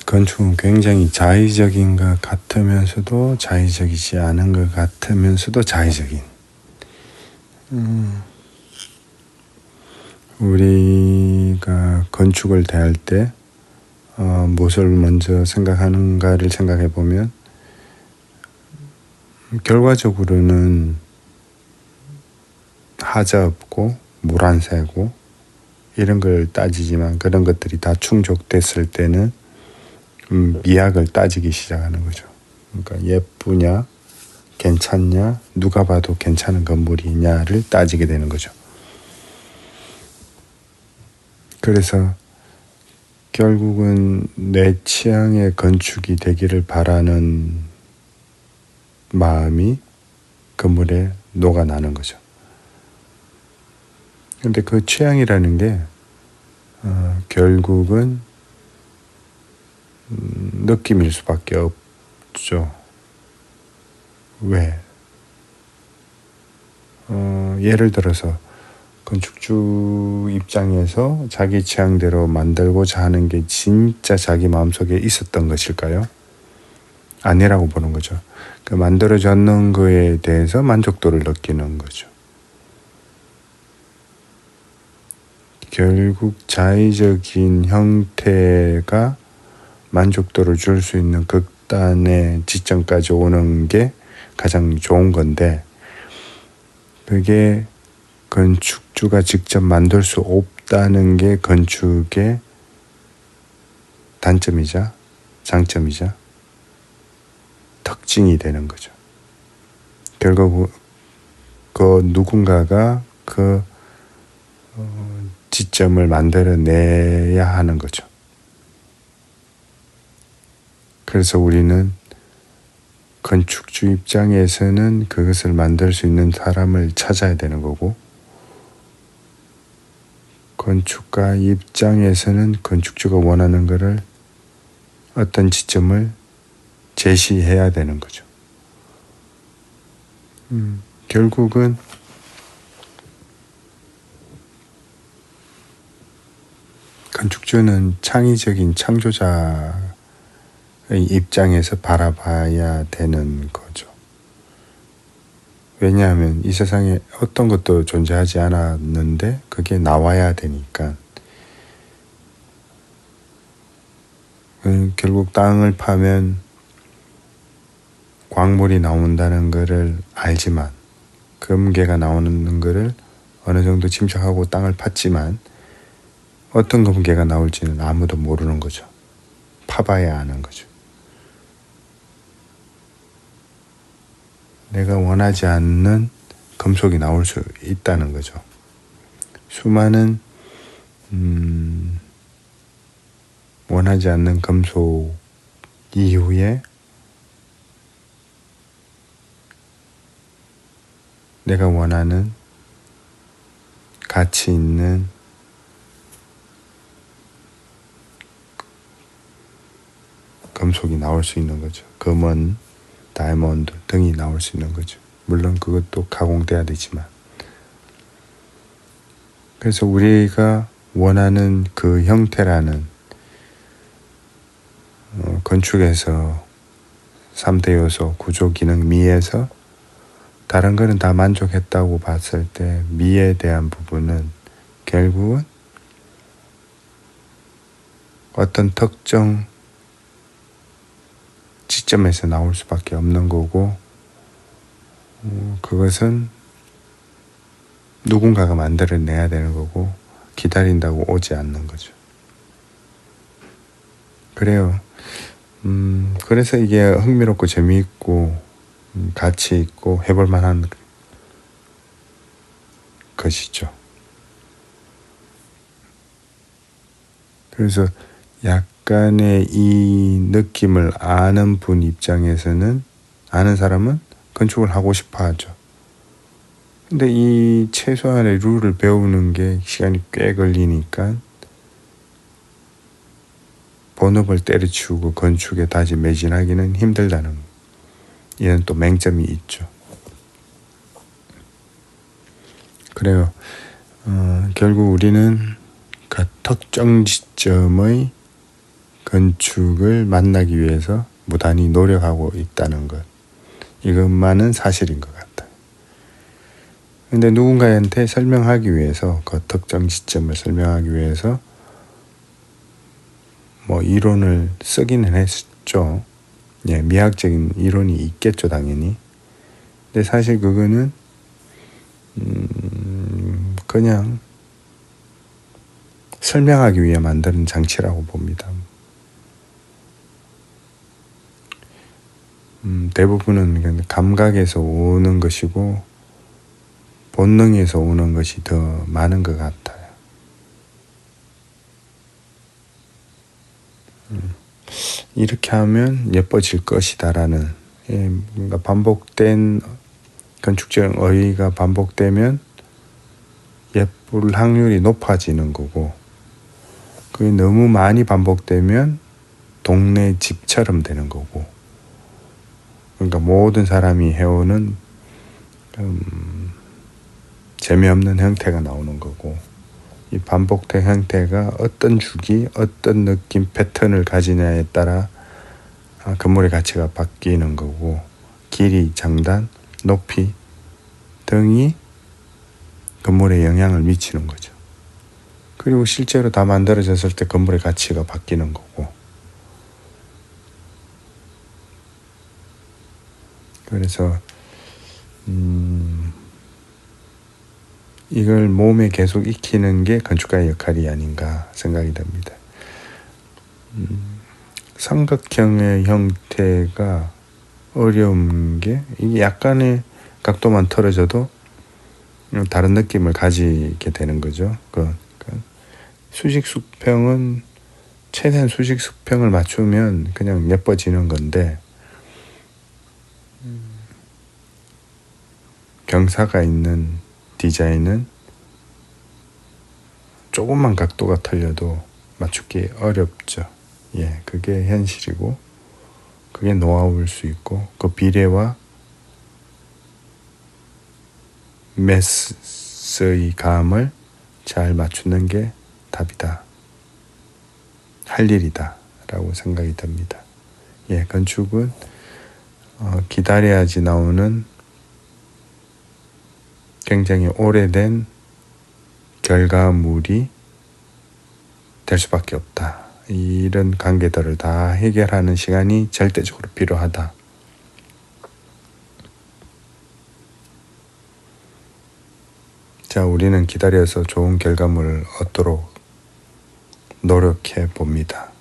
건축은 굉장히 자의적인 것 같으면서도 자의적이지 않은 것 같으면서도 자의적인. 우리가 건축을 대할 때 무엇을 먼저 생각하는가를 생각해 보면 결과적으로는 하자 없고 물 안 새고 이런 걸 따지지만 그런 것들이 다 충족됐을 때는 미학을 따지기 시작하는 거죠. 그러니까 예쁘냐, 괜찮냐, 누가 봐도 괜찮은 건물이냐를 따지게 되는 거죠. 그래서 결국은 내 취향의 건축이 되기를 바라는 마음이 건물에 녹아나는 거죠. 근데 그 취향이라는 게 결국은 느낌일 수밖에 없죠. 왜? 예를 들어서 건축주 입장에서 자기 취향대로 만들고자 하는 게 진짜 자기 마음속에 있었던 것일까요? 아니라고 보는 거죠. 그 만들어졌는 거에 대해서 만족도를 느끼는 거죠. 결국 자의적인 형태가 만족도를 줄 수 있는 극단의 지점까지 오는 게 가장 좋은 건데 그게 건축주가 직접 만들 수 없다는 게 건축의 단점이자 장점이자 특징이 되는 거죠. 결국 그 누군가가 그 지점을 만들어내야 하는 거죠. 그래서 우리는 건축주 입장에서는 그것을 만들 수 있는 사람을 찾아야 되는 거고 건축가 입장에서는 건축주가 원하는 것을 어떤 지점을 제시해야 되는 거죠. 결국은 건축주는 창의적인 창조자의 입장에서 바라봐야 되는 거죠. 왜냐하면 이 세상에 어떤 것도 존재하지 않았는데 그게 나와야 되니까 결국 땅을 파면 광물이 나온다는 것을 알지만 금괴가 나오는 것을 어느 정도 짐작하고 땅을 팠지만 어떤 금괴가 나올지는 아무도 모르는 거죠. 파봐야 아는 거죠. 내가 원하지 않는 금속이 나올 수 있다는 거죠. 수많은 원하지 않는 금속 이후에 내가 원하는 가치 있는 금속이 나올 수 있는 거죠. 금은, 다이아몬드 등이 나올 수 있는 거죠. 물론 그것도 가공돼야 되지만. 그래서 우리가 원하는 그 형태라는 건축에서 3대 요소, 구조, 기능, 미에서 다른 거는 다 만족했다고 봤을 때 미에 대한 부분은 결국은 어떤 특정 지점에서 나올 수밖에 없는 거고 그것은 누군가가 만들어내야 되는 거고 기다린다고 오지 않는 거죠. 그래요. 그래서 이게 흥미롭고 재미있고 가치 있고 해볼 만한 것이죠. 그래서 약간의 이 느낌을 아는 분 입장에서는 아는 사람은 건축을 하고 싶어 하죠. 근데 이 최소한의 룰을 배우는 게 시간이 꽤 걸리니까 본업을 때려치우고 건축에 다시 매진하기는 힘들다는 이런 또 맹점이 있죠. 그래요. 결국 우리는 그 특정 지점의 건축을 만나기 위해서 무단히 노력하고 있다는 것. 이것만은 사실인 것 같아요. 근데 누군가한테 설명하기 위해서, 그 특정 시점을 설명하기 위해서 뭐 이론을 쓰기는 했죠. 예, 미학적인 이론이 있겠죠, 당연히. 근데 사실 그거는 그냥 설명하기 위해 만드는 장치라고 봅니다. 대부분은 감각에서 오는 것이고 본능에서 오는 것이 더 많은 것 같아요. 이렇게 하면 예뻐질 것이다라는, 뭔가 반복된 건축적인 의의가 반복되면 예쁠 확률이 높아지는 거고, 그게 너무 많이 반복되면 동네 집처럼 되는 거고, 그러니까 모든 사람이 해오는 재미없는 형태가 나오는 거고, 이 반복된 형태가 어떤 주기, 어떤 느낌, 패턴을 가지냐에 따라 건물의 가치가 바뀌는 거고, 길이, 장단, 높이 등이 건물에 영향을 미치는 거죠. 그리고 실제로 다 만들어졌을 때 건물의 가치가 바뀌는 거고, 그래서 이걸 몸에 계속 익히는 게 건축가의 역할이 아닌가 생각이 됩니다. 삼각형의 형태가 어려운 게, 이게 약간의 각도만 틀어져도 다른 느낌을 가지게 되는 거죠. 수직 수평은 최대한 수직 수평을 맞추면 그냥 예뻐지는 건데, 경사가 있는 디자인은 조금만 각도가 틀려도 맞추기 어렵죠. 예, 그게 현실이고, 그게 노하우일 수 있고, 그 비례와 매스의 감을 잘 맞추는 게 답이다, 할 일이다 라고 생각이 듭니다. 예, 건축은 기다려야지 나오는 굉장히 오래된 결과물이 될 수밖에 없다. 이런 관계들을 다 해결하는 시간이 절대적으로 필요하다. 자, 우리는 기다려서 좋은 결과물을 얻도록 노력해 봅니다.